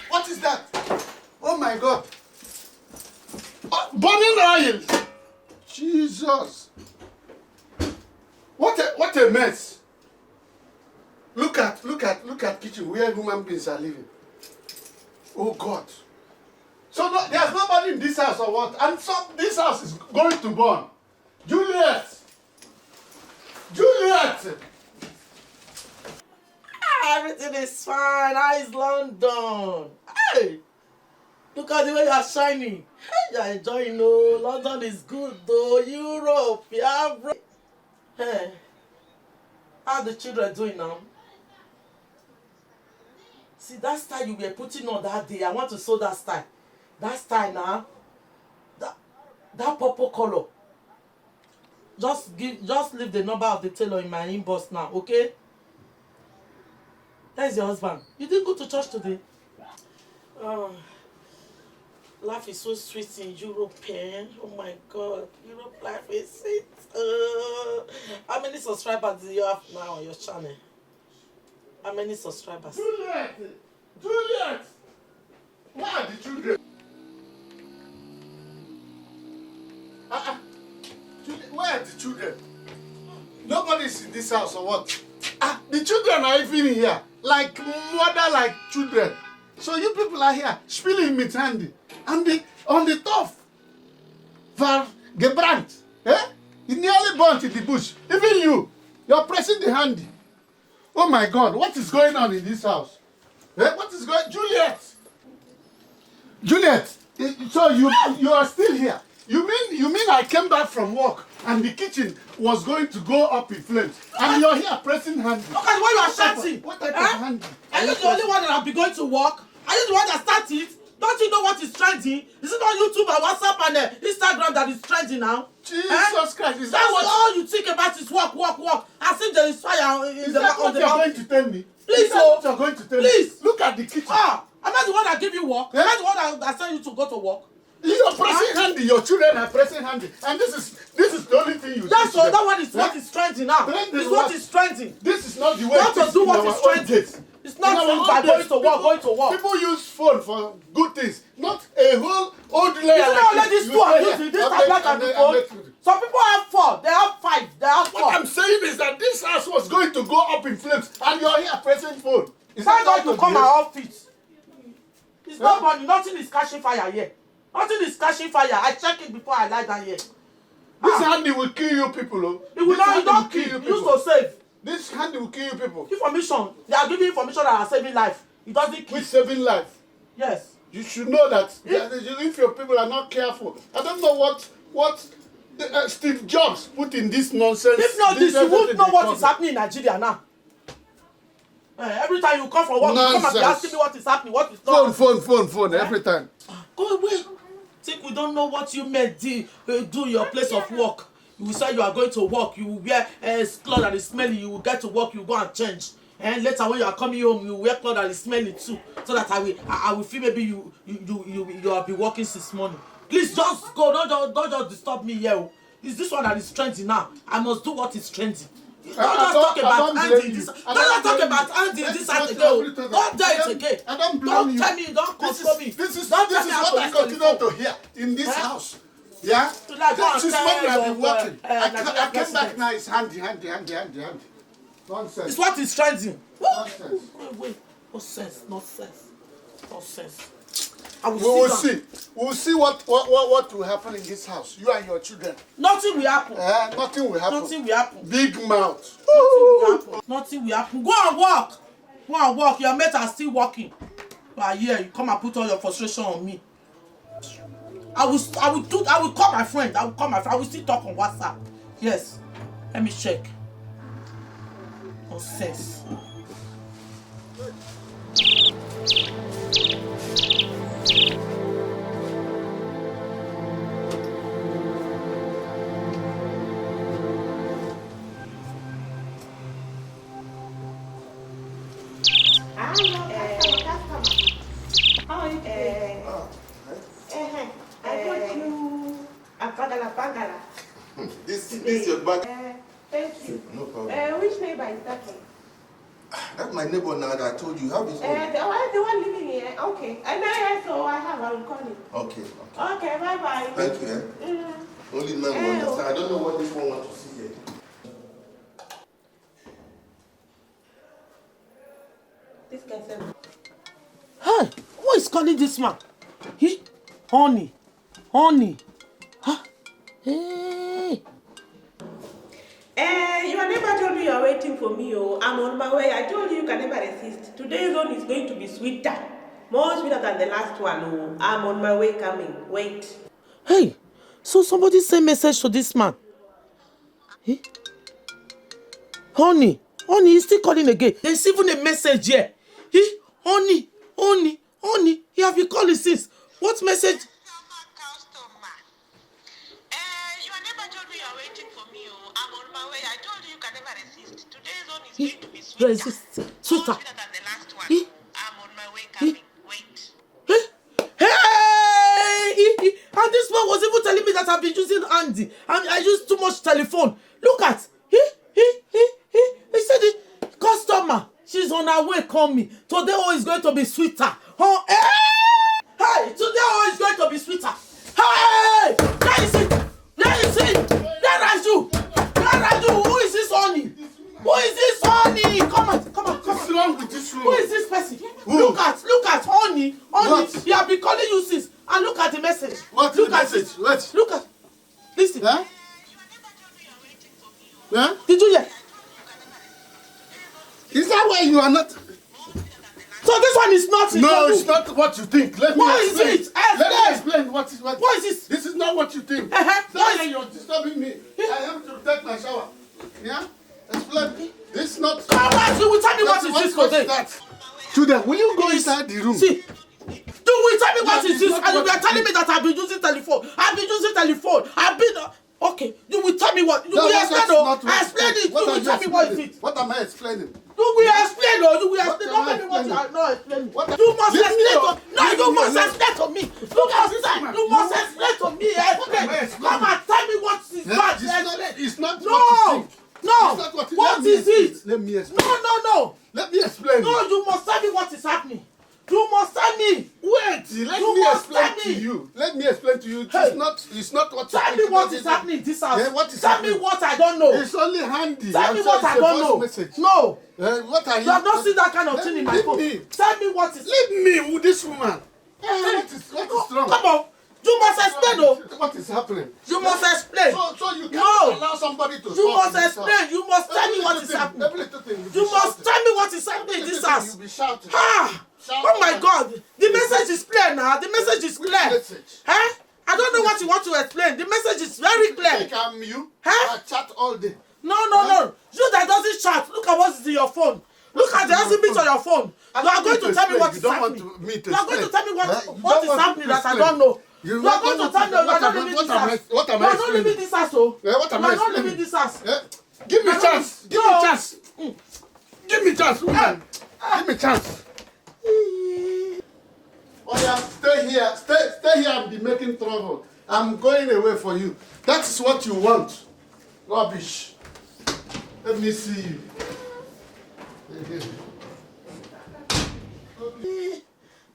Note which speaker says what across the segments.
Speaker 1: What is that? Oh my God. Oh, burning oil. Jesus. What a mess. Look at kitchen where human beings are living. Oh God. So no, there's nobody in this house or what? And so this house is going to burn. Juliet!
Speaker 2: Everything is fine. How is London? Hey! Look at the way you are shining. Hey, you are enjoying, no. London is good, though. Europe, yeah, bro. Hey, how are the children doing now? See, that style you were putting on that day, I want to sew that style. That style now, that purple color. Just leave the number of the tailor in my inbox now, okay? There's your husband. You didn't go to church today? Oh, life is so sweet in Europe, eh? Oh my God, Europe life is sweet. How many subscribers do you have now on your channel? How many subscribers?
Speaker 1: Juliet! Where are the children? Where are the children? Nobody's in this house or what? The children are even here. Like mother, like children. So you people are here, spilling mit handy. And on the top, gebrannt. It nearly burnt in the bush. Even you're pressing the handy. Oh my God, what is going on in this house? What is going on? Juliet, so you are still here. You mean I came back from work and the kitchen was going to go up in flames and you're here pressing handy?
Speaker 2: Look at why you are shouting.
Speaker 1: What type of handy?
Speaker 2: Are you the only one that will be going to work? Are you the one that started? Don't you know what is trending? Is it on YouTube and WhatsApp and Instagram that is trending now?
Speaker 1: Jesus Christ, is
Speaker 2: that all you think about is work. As if there is fire in the
Speaker 1: back of the mountain. Is that what you're going to tell me?
Speaker 2: Please,
Speaker 1: what you're going to tell me?
Speaker 2: Please.
Speaker 1: Look at the kitchen.
Speaker 2: Am I the one that give you work? Am I the one that send you to go to work?
Speaker 1: You're pressing handy. Your children are pressing handy, and this is the only thing you.
Speaker 2: That's all. That one is what is trending now. It's what is trending.
Speaker 1: This is not the way.
Speaker 2: Not to do what is trending. It's not by going to work.
Speaker 1: People use phone for good things, not a whole old layer.
Speaker 2: You know, let these two are using this tablet and the phone. Some people have phone. They have come my office. It's not money. Nothing is catching fire here. Nothing is catching fire. I check it before I lie down here.
Speaker 1: This handy will kill you people, oh.
Speaker 2: It will not, don't kill you. Used to save.
Speaker 1: This handy will kill you people.
Speaker 2: Information. They are giving information that are saving life. It doesn't kill.
Speaker 1: With saving life.
Speaker 2: Yes.
Speaker 1: You should know that if your people are not careful. I don't know what Steve Jobs put in this nonsense.
Speaker 2: If not this, you won't know what is happening in Nigeria now. Every time you come from work, you come and be asking me what is happening, what is not.
Speaker 1: Phone, every time.
Speaker 2: Go away. Think we don't know what you meant do your place of work. You will say you are going to work, you will wear clothes that is smelly, you will get to work, you will go and change. And later when you are coming home, you wear clothes that is smelly too. So that I will feel maybe you have been working since morning. Please just go, don't just disturb me here. It's this one that is trending now. I must do what is trending. Don't just talk about Andy this. Don't just talk about Andy this side again. Don't dare it again. Don't tell me, don't control me.
Speaker 1: This is what I continue to hear in this house. Yeah? This is what we have been working. I came back now, it's handy. Nonsense.
Speaker 2: It's what is trending.
Speaker 1: Nonsense.
Speaker 2: Wait. Nonsense.
Speaker 1: We will see. We will see what will happen in this house. You and your children.
Speaker 2: Nothing will happen.
Speaker 1: Nothing will happen.
Speaker 2: Nothing will happen.
Speaker 1: Big mouth.
Speaker 2: Nothing will happen. Go and work. Your mates are still working. But here you come and put all your frustration on me. I will call my friend. I will still talk on WhatsApp. Yes. Let me check. Nonsense.
Speaker 3: This is your bag.
Speaker 4: Thank you.
Speaker 3: No problem.
Speaker 4: Which neighbor is that one?
Speaker 3: That's my neighbor now that I told you. How is it?
Speaker 4: The one living here. Okay. And now so I will call him.
Speaker 3: Okay.
Speaker 4: Okay, bye-bye.
Speaker 3: Thank you. Only man will understand. I don't know what this one wants to see here.
Speaker 4: This guy said.
Speaker 2: Hey, who is calling this man? He? Honey. Huh? Hey.
Speaker 4: Your neighbor told me you are waiting for me. Oh, I'm on my way. I told you can never resist. Today's one is going to be sweeter. More sweeter than the last one. Oh, I'm on my way coming. Wait.
Speaker 2: Hey, so somebody sent message to this man. Hey? Honey, he's still calling again. There's even a message here. Hey, honey. He have been calling since. What message?
Speaker 4: Your neighbor told me you are waiting for me. Oh, I'm on my way. I told you you can never resist. Today's one is going to be sweeter.
Speaker 2: Resist. Sweeter.
Speaker 4: More sweeter than the last one. I'm on my way coming. Wait.
Speaker 2: Hey! And this man was even telling me that I've been using Andy. I use too much telephone. Look at. He said it. Customer. She's on her way coming. Today all is going to be sweeter. Oh, hey! Today all is going to be sweeter. Hey! There is it. There are you. Who is this honey? Come on.
Speaker 1: What's wrong with this room?
Speaker 2: Who is this person?
Speaker 1: Who?
Speaker 2: Look at honey.
Speaker 1: What?
Speaker 2: He have been calling you since. And look at the message.
Speaker 1: What's the message? What?
Speaker 2: Look at. Listen.
Speaker 1: Huh? Huh?
Speaker 2: Did you hear?
Speaker 1: Is that why you are not?
Speaker 2: So this one is not.
Speaker 1: No, it's not what you think. Let me explain.
Speaker 2: Is it?
Speaker 1: Let me explain what is.
Speaker 2: What is this?
Speaker 1: This is not what you think.
Speaker 2: What is
Speaker 1: You're disturbing me. I have to take my shower. Yeah? Explain. This is not.
Speaker 2: Come on, you will tell me what is this today.
Speaker 1: Children, will you go inside the room?
Speaker 2: See. You will tell me what is this,
Speaker 1: not
Speaker 2: and you
Speaker 1: what
Speaker 2: are telling me that I've been using telephone. I've been. Okay, you will tell me what. You will explain. I explain it. You will tell me what is it.
Speaker 1: What am I explaining?
Speaker 2: You will explain. You will explain. Don't tell me what you are not explaining. You must explain to. No, you must explain to me. You must explain to me. Explain. Come and tell me what is that.
Speaker 1: It's not.
Speaker 2: No. What is it?
Speaker 1: Let me explain.
Speaker 2: No.
Speaker 1: Let me explain.
Speaker 2: No, you must tell me what is happening. You must tell me.
Speaker 1: Wait, let
Speaker 2: You
Speaker 1: me
Speaker 2: must
Speaker 1: explain
Speaker 2: tell
Speaker 1: to
Speaker 2: me.
Speaker 1: you. Let me explain to you.
Speaker 2: Hey.
Speaker 1: It's not what
Speaker 2: Tell me what is happening in this house.
Speaker 1: Yeah, what is
Speaker 2: Tell
Speaker 1: happening?
Speaker 2: me what I don't know.
Speaker 1: It's only handy.
Speaker 2: Tell me what I don't know.
Speaker 1: Message.
Speaker 2: No.
Speaker 1: What are
Speaker 2: You have not seen that kind of thing in my
Speaker 1: leave
Speaker 2: phone.
Speaker 1: me.
Speaker 2: Tell me what is.
Speaker 1: Leave me with this woman. What is wrong?
Speaker 2: Come on. You must explain, though.
Speaker 1: What is happening?
Speaker 2: You must explain.
Speaker 1: So you can't allow somebody to
Speaker 2: You
Speaker 1: talk
Speaker 2: must
Speaker 1: in this house.
Speaker 2: explain. You must tell me what is happening.
Speaker 1: Every little thing
Speaker 2: You must tell me what is happening in this house.
Speaker 1: You'll be shouting.
Speaker 2: Ah! Oh my God! The message is clear now. The message is
Speaker 1: Which
Speaker 2: clear.
Speaker 1: message?
Speaker 2: Huh? I don't know what you want to explain. The message is very
Speaker 1: You
Speaker 2: clear.
Speaker 1: think I'm you?
Speaker 2: Huh?
Speaker 1: I chat all day.
Speaker 2: No. You that doesn't chat. Look at what's in your phone. Look at the exhibit on your phone. You are going to tell me what is happening. You are going to tell me what is happening that I don't know. You are going to tell me you are not leaving this house. You are not leaving this house, oh. You are not leaving this house.
Speaker 1: Give me chance. Give me chance. Give me chance, woman. Give me chance. Oh yeah, stay here. Stay here and be making trouble. I'm going away for you. That is what you want. Rubbish. Let me see you.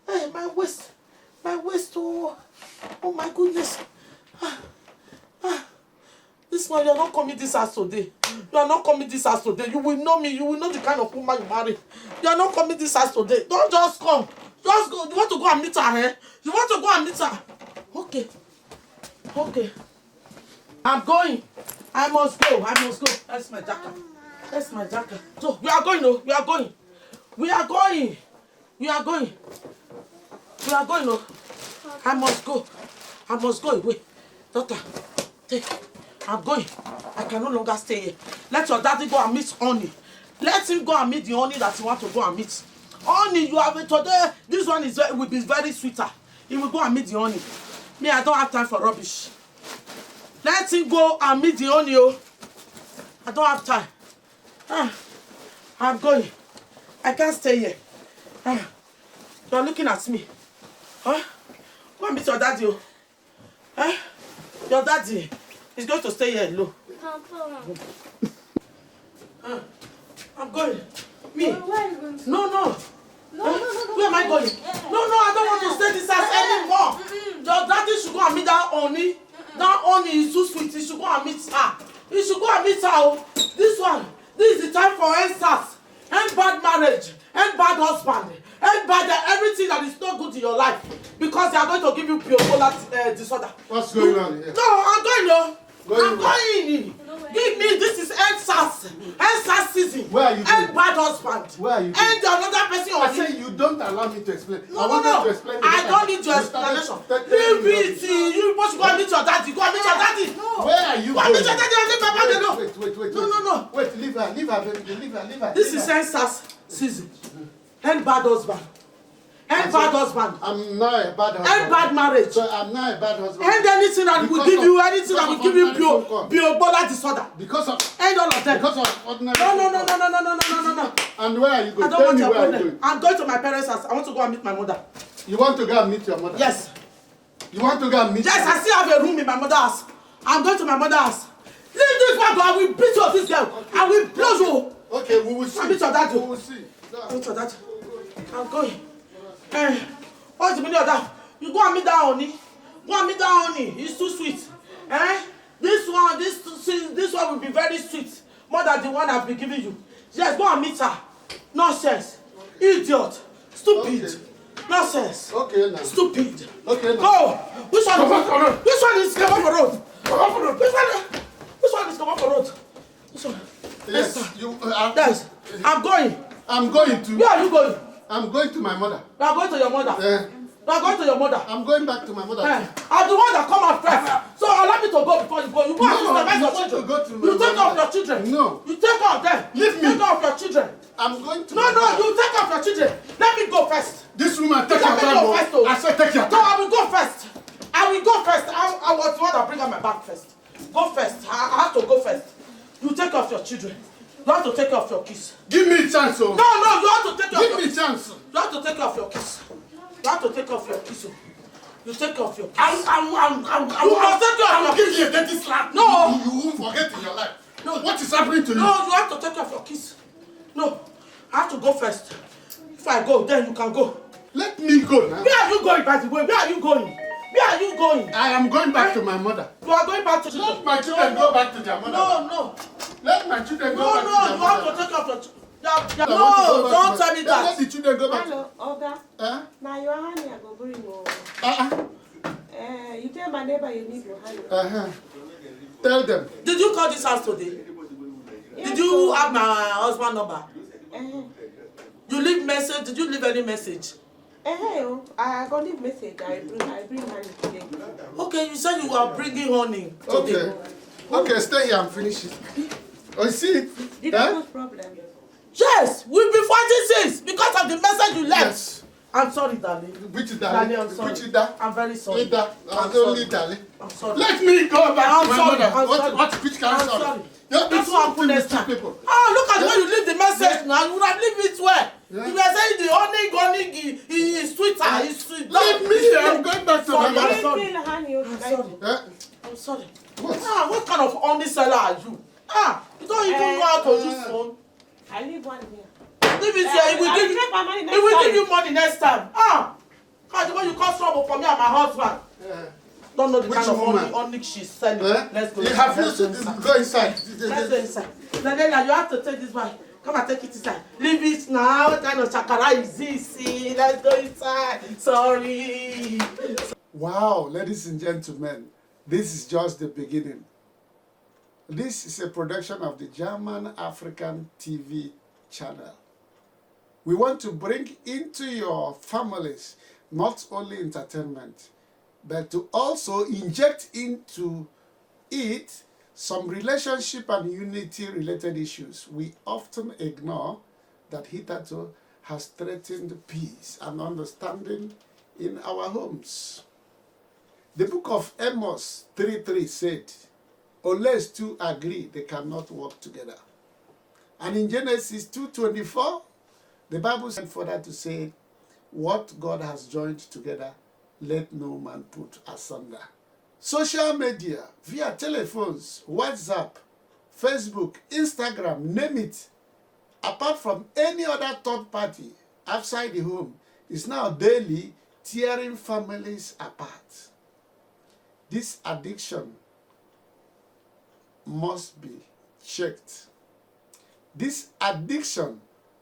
Speaker 2: Hey, my waist, oh my goodness. This one, you're not coming this house today. You are not coming this house today. You will know me. You will know the kind of woman you marry. You are not coming this house today. Don't just come. Just go. You want to go and meet her, eh? You want to go and meet her? Okay. I'm going. I must go. That's my jacket. So, we are going, oh. We are going, oh. I must go away. Daughter, take. I'm going. I can no longer stay here. Let your daddy go and meet Honey. Let him go and meet the Honey that you want to go and meet. Honey, you have it today. This one will be very sweeter. He will go and meet the Honey. Me, I don't have time for rubbish. Let him go and meet the Honey, oh. I don't have time. I'm going. I can't stay here. You are looking at me. Go and meet your daddy, oh. Your daddy is going to stay here alone. I'm going. Me?
Speaker 5: Where are you going to?
Speaker 2: No. Where am I going? No, I don't want to stay this house anymore. Your daddy should go and meet that Honey. That Honey is too sweet. He should go and meet her. Oh. This is the time for answers. End bad marriage. End bad husband. End bad everything that is not good in your life. Because they are going to give you bipolar disorder.
Speaker 1: What's going on here?
Speaker 2: No, I'm going, no. I'm
Speaker 1: where?
Speaker 2: going. Give me, this is end season.
Speaker 1: Where are you going?
Speaker 2: End bad husband.
Speaker 1: Where are you going?
Speaker 2: End another person.
Speaker 1: I say you don't allow me to explain.
Speaker 2: No.
Speaker 1: I want you to explain.
Speaker 2: I don't need your explanation. Leave it. You must go and meet your daddy. Go and meet your daddy. No.
Speaker 1: Where are you
Speaker 2: Go and
Speaker 1: going?
Speaker 2: meet your daddy and leave my bag alone.
Speaker 1: Wait.
Speaker 2: No.
Speaker 1: Wait, leave her, baby. Leave her.
Speaker 2: This is end season. End bad husband. End bad husband.
Speaker 1: I'm not a bad husband.
Speaker 2: End bad marriage.
Speaker 1: So I'm not a bad husband.
Speaker 2: End anything that will give you bipolar disorder.
Speaker 1: Because of
Speaker 2: End all of them.
Speaker 1: Because of ordinary.
Speaker 2: No.
Speaker 1: And where are you going?
Speaker 2: I don't
Speaker 1: Tell
Speaker 2: want
Speaker 1: me
Speaker 2: your
Speaker 1: where are you
Speaker 2: problem.
Speaker 1: going.
Speaker 2: I'm going to my parents' house. I want to go and meet my mother.
Speaker 1: You want to go and meet your mother?
Speaker 2: Yes.
Speaker 1: You want to go and meet?
Speaker 2: Yes, I still have a room in my mother's house. I'm going to my mother's house. Leave this one, I will beat you of this girl. Okay. I will blow you.
Speaker 1: Okay, we will see.
Speaker 2: I'll meet your daddy.
Speaker 1: We will see.
Speaker 2: I'll meet your daddy. I'm going. What's the meaning of that? You go and meet that Honey. Go and meet that Honey. It's too sweet. This one will be very sweet. More than the one I've been giving you. Yes, go and meet her. Nonsense. Idiot. Stupid.
Speaker 1: Okay.
Speaker 2: Nonsense.
Speaker 1: Okay now.
Speaker 2: Stupid.
Speaker 1: Okay now.
Speaker 2: Go. Which one?
Speaker 1: Come on.
Speaker 2: Which one is come up for road? Which one is come up for road? Which one?
Speaker 1: Yes.
Speaker 2: Yes. I'm going.
Speaker 1: I'm going to.
Speaker 2: Where are you going?
Speaker 1: I'm going to my mother.
Speaker 2: You are going to your mother. You are going to your mother.
Speaker 1: I'm going back to my mother.
Speaker 2: I'm the one that come out first. So allow me to go before you go. You go and supervise your children. You take care of your children.
Speaker 1: No.
Speaker 2: You take care of them.
Speaker 1: Leave me.
Speaker 2: Take care of your children.
Speaker 1: I'm going to.
Speaker 2: No, you take care of your children. Let me go first.
Speaker 1: This woman take your
Speaker 2: Let me
Speaker 1: time.
Speaker 2: go first, though.
Speaker 1: I said take your
Speaker 2: No,
Speaker 1: time.
Speaker 2: I will go first. I was the one that bring out my bag first. Go first. I have to go first. You take care of your children. You have to take care of your kids.
Speaker 1: Give me a chance, oh.
Speaker 2: No, you have to take care of your
Speaker 1: Give me
Speaker 2: kids.
Speaker 1: a chance.
Speaker 2: You have to take care of your kids. You have to take care of your kids. You take care of your kids.
Speaker 1: You
Speaker 2: must take care of your
Speaker 1: give you a dirty slap.
Speaker 2: No.
Speaker 1: You won't forget in your life.
Speaker 2: No.
Speaker 1: What is happening to you?
Speaker 2: No, you have to take care of your kids. No, I have to go first. If I go, then you can go.
Speaker 1: Let me go now.
Speaker 2: Where are you going, by the way? Where are you going? Where are you going?
Speaker 1: I am going back to my mother.
Speaker 2: You are going back to
Speaker 1: Let my children go back to their mother.
Speaker 2: No.
Speaker 1: Let my children go
Speaker 2: No,
Speaker 1: back to
Speaker 2: no,
Speaker 1: their
Speaker 2: you
Speaker 1: mother.
Speaker 2: have to take off your
Speaker 1: I
Speaker 2: no,
Speaker 1: want to go back
Speaker 2: don't
Speaker 1: to
Speaker 2: tell
Speaker 1: my-
Speaker 2: me
Speaker 1: Let
Speaker 2: that.
Speaker 1: the children go back.
Speaker 4: Hello, Oga.
Speaker 1: Huh?
Speaker 4: Now your honey I go bring you. You tell my neighbor you need your honey.
Speaker 1: Uh-huh. Tell them.
Speaker 2: Did you call this house today?
Speaker 4: Yes,
Speaker 2: Did you
Speaker 4: so-
Speaker 2: have my husband number?
Speaker 4: Uh-huh.
Speaker 2: You leave message? Did you leave any message?
Speaker 4: I go leave message. I bring honey today.
Speaker 2: Okay, you said you were bringing honey today.
Speaker 1: Okay, stay here and finish it. Oh, you see it?
Speaker 4: Did
Speaker 1: Huh?
Speaker 4: I cause problem?
Speaker 2: Yes, we've been fighting since because of the message you left.
Speaker 1: Yes.
Speaker 2: I'm sorry, darling.
Speaker 1: Which
Speaker 2: Darling, I'm sorry.
Speaker 1: Which that?
Speaker 2: I'm very sorry.
Speaker 1: Ida.
Speaker 2: I'm
Speaker 1: Only
Speaker 2: sorry.
Speaker 1: darling.
Speaker 2: I'm sorry.
Speaker 1: Let me go back
Speaker 2: I'm
Speaker 1: to my
Speaker 2: sorry,
Speaker 1: mother.
Speaker 2: I'm sorry.
Speaker 1: Which kind
Speaker 2: I'm
Speaker 1: of sorry?
Speaker 2: sorry.
Speaker 1: You're
Speaker 2: That's what happened next time.
Speaker 1: people.
Speaker 2: Oh, look at
Speaker 1: Yeah.
Speaker 2: when you leave the message now. You would have leave it where?
Speaker 1: Yeah.
Speaker 2: You were saying the honey is sweeter. It's sweet.
Speaker 1: Let me. I'm going back to my
Speaker 2: Sorry,
Speaker 1: mother.
Speaker 2: I'm sorry.
Speaker 4: Bring honey,
Speaker 2: I'm sorry. I'm sorry.
Speaker 1: What?
Speaker 2: What kind of honey seller are you? You don't even go out on this phone.
Speaker 4: I leave one here.
Speaker 2: Leave it here. It will give you.
Speaker 4: take my money
Speaker 2: It
Speaker 4: next
Speaker 2: will
Speaker 4: time.
Speaker 2: give you money next time. The way you cause trouble for me and my husband. Don't know the
Speaker 1: Which
Speaker 2: kind of
Speaker 1: woman?
Speaker 2: honey she's selling.
Speaker 1: Eh?
Speaker 2: Let's go.
Speaker 1: You have
Speaker 2: Let's
Speaker 1: to
Speaker 2: go inside.
Speaker 1: go inside.
Speaker 2: Let's go inside. Nadella, you have to take this bag. Come and take it inside. Leave it now. What kind of chakara is this? See, let's go inside. Sorry.
Speaker 1: Wow, ladies and gentlemen, this is just the beginning. This is a production of the German African TV channel. We want to bring into your families not only entertainment, but to also inject into it some relationship and unity related issues we often ignore that hitherto has threatened peace and understanding in our homes. The book of Amos 3:3 said, unless two agree, they cannot work together. And in Genesis 2:24, the Bible said further to say, what God has joined together, let no man put asunder. Social media, via telephones, WhatsApp, Facebook, Instagram, name it, apart from any other third party outside the home, is now daily tearing families apart. This addiction must be checked. This addiction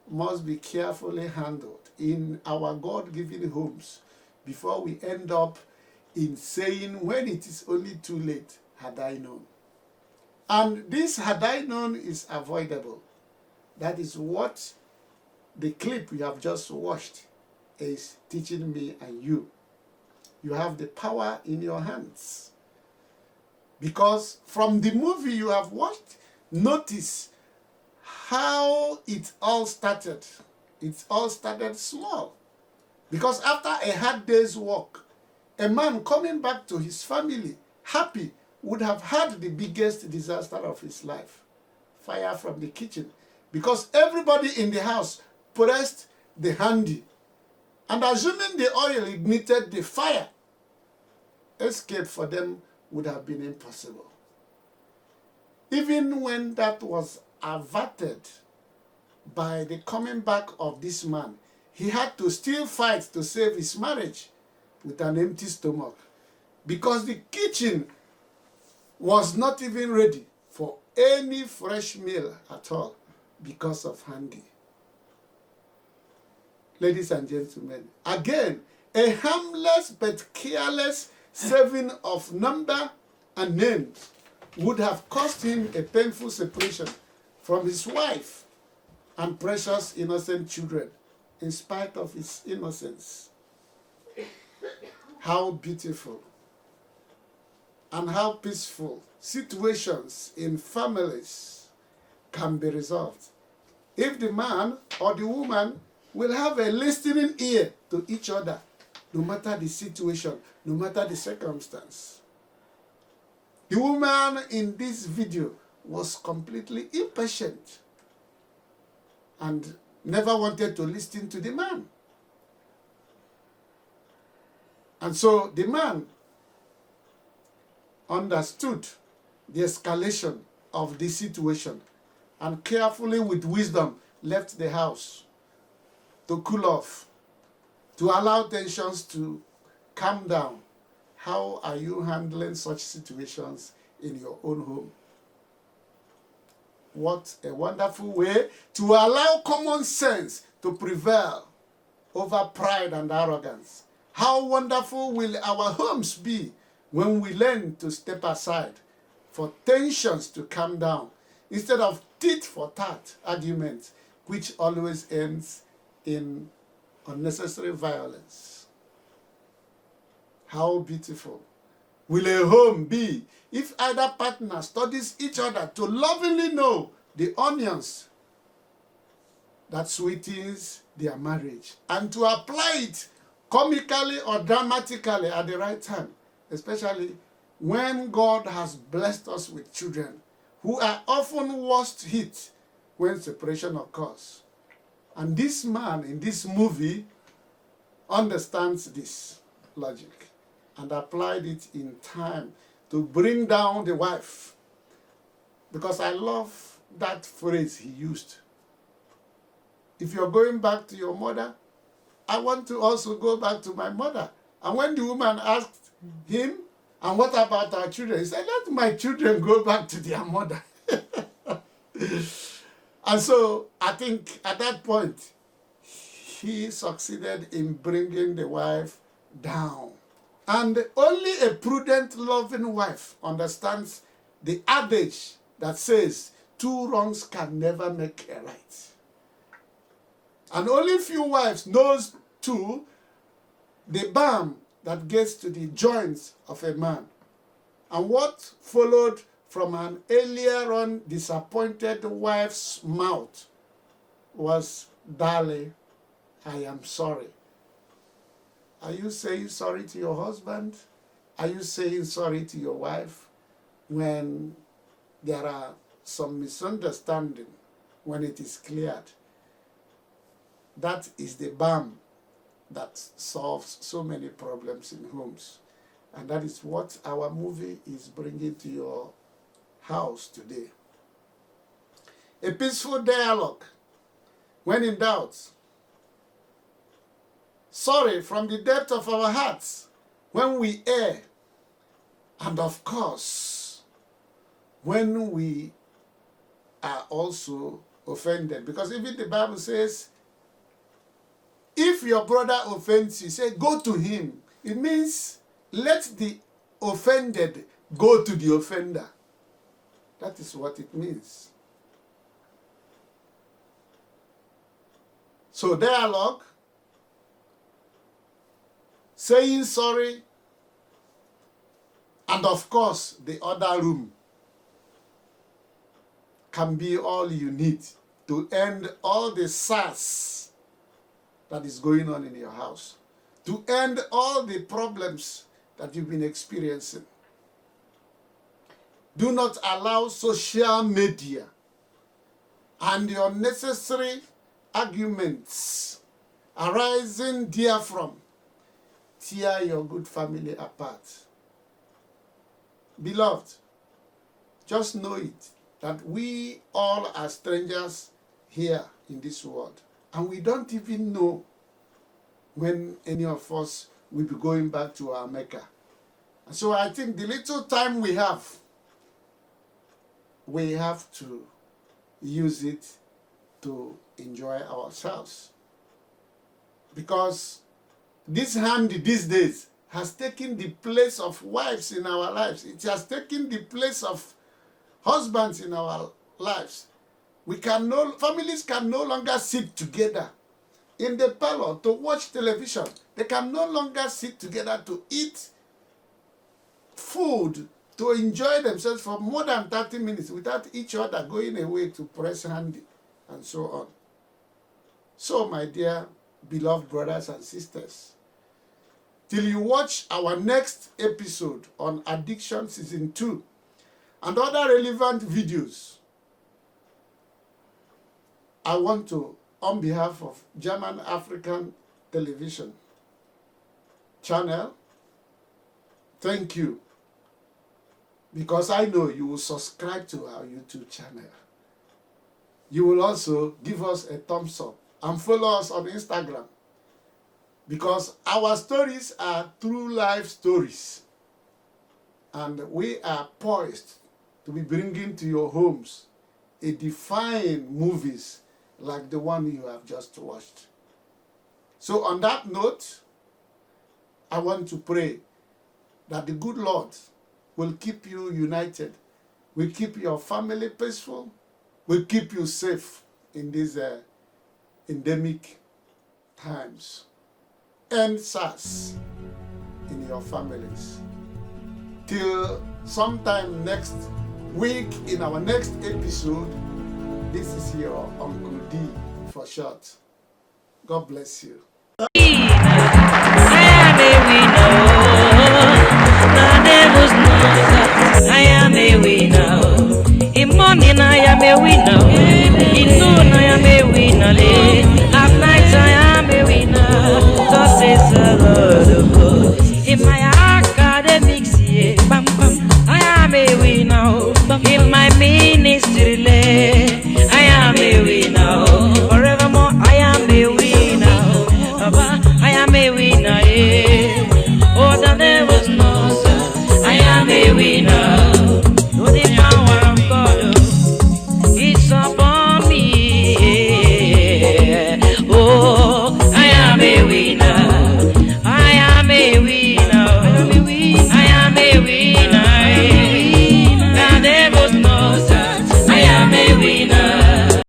Speaker 1: must be carefully handled in our God-given homes before we end up in saying, when it is only too late, had I known. And this had I known is avoidable. That is what the clip we have just watched is teaching me and you. You have the power in your hands. Because from the movie you have watched, notice how it all started. It all started small. Because after a hard day's work, a man coming back to his family, happy, would have had the biggest disaster of his life. Fire from the kitchen. Because everybody in the house pressed the handy. And assuming the oil ignited the fire, escape for them would have been impossible. Even when that was averted by the coming back of this man, he had to still fight to save his marriage with an empty stomach, because the kitchen was not even ready for any fresh meal at all because of handy. Ladies and gentlemen, again, a harmless but careless saving of number and names would have cost him a painful separation from his wife and precious innocent children, in spite of his innocence. How beautiful and how peaceful situations in families can be resolved if the man or the woman will have a listening ear to each other, no matter the situation, no matter the circumstance. The woman in this video was completely impatient and never wanted to listen to the man. And so the man understood the escalation of the situation and carefully, with wisdom, left the house to cool off, to allow tensions to calm down. How are you handling such situations in your own home? What a wonderful way to allow common sense to prevail over pride and arrogance. How wonderful will our homes be when we learn to step aside for tensions to calm down instead of tit-for-tat arguments, which always ends in unnecessary violence. How beautiful will a home be if either partner studies each other to lovingly know the onions that sweetens their marriage and to apply it comically or dramatically at the right time, especially when God has blessed us with children who are often worst hit when separation occurs. And this man in this movie understands this logic and applied it in time to bring down the wife. Because I love that phrase he used. If you're going back to your mother, I want to also go back to my mother. And when the woman asked him, and what about our children? He said, let my children go back to their mother. And so I think at that point, he succeeded in bringing the wife down. And only a prudent, loving wife understands the adage that says, two wrongs can never make a right. And only few wives knows too the balm that gets to the joints of a man. And what followed from an earlier on disappointed wife's mouth was, darling, I am sorry. Are you saying sorry to your husband? Are you saying sorry to your wife when there are some misunderstanding, when it is cleared? That is the balm that solves so many problems in homes. And that is what our movie is bringing to your house today. A peaceful dialogue. When in doubt, sorry from the depth of our hearts when we err. And of course, when we are also offended. Because even the Bible says, if your brother offends you, say, go to him. It means let the offended go to the offender. That is what it means. So dialogue, saying sorry, and of course the other room can be all you need to end all the sass that is going on in your house, to end all the problems that you've been experiencing. Do not allow social media and the unnecessary arguments arising therefrom tear your good family apart. Beloved, just know it, that we all are strangers here in this world. And we don't even know when any of us will be going back to our Mecca. And so I think the little time we have to use it to enjoy ourselves. Because this hand these days has taken the place of wives in our lives. It has taken the place of husbands in our lives. Families can no longer sit together in the parlor to watch television. They can no longer sit together to eat food, to enjoy themselves for more than 30 minutes without each other going away to press hand and so on. So, my dear beloved brothers and sisters, till you watch our next episode on Addiction Season 2 and other relevant videos, I want to, on behalf of German African Television Channel, thank you, because I know you will subscribe to our YouTube channel. You will also give us a thumbs up and follow us on Instagram. Because our stories are true life stories. And we are poised to be bringing to your homes a defining movies like the one you have just watched. So on that note, I want to pray that the good Lord will keep you united, will keep your family peaceful, will keep you safe in these endemic times. End SARS in your families. Till sometime next week in our next episode, this is your Uncle D for short. God bless you.
Speaker 5: I am a winner. In morning I am a winner. In noon I am a winner. At night I am a winner. Thus says the Lord of hosts. In my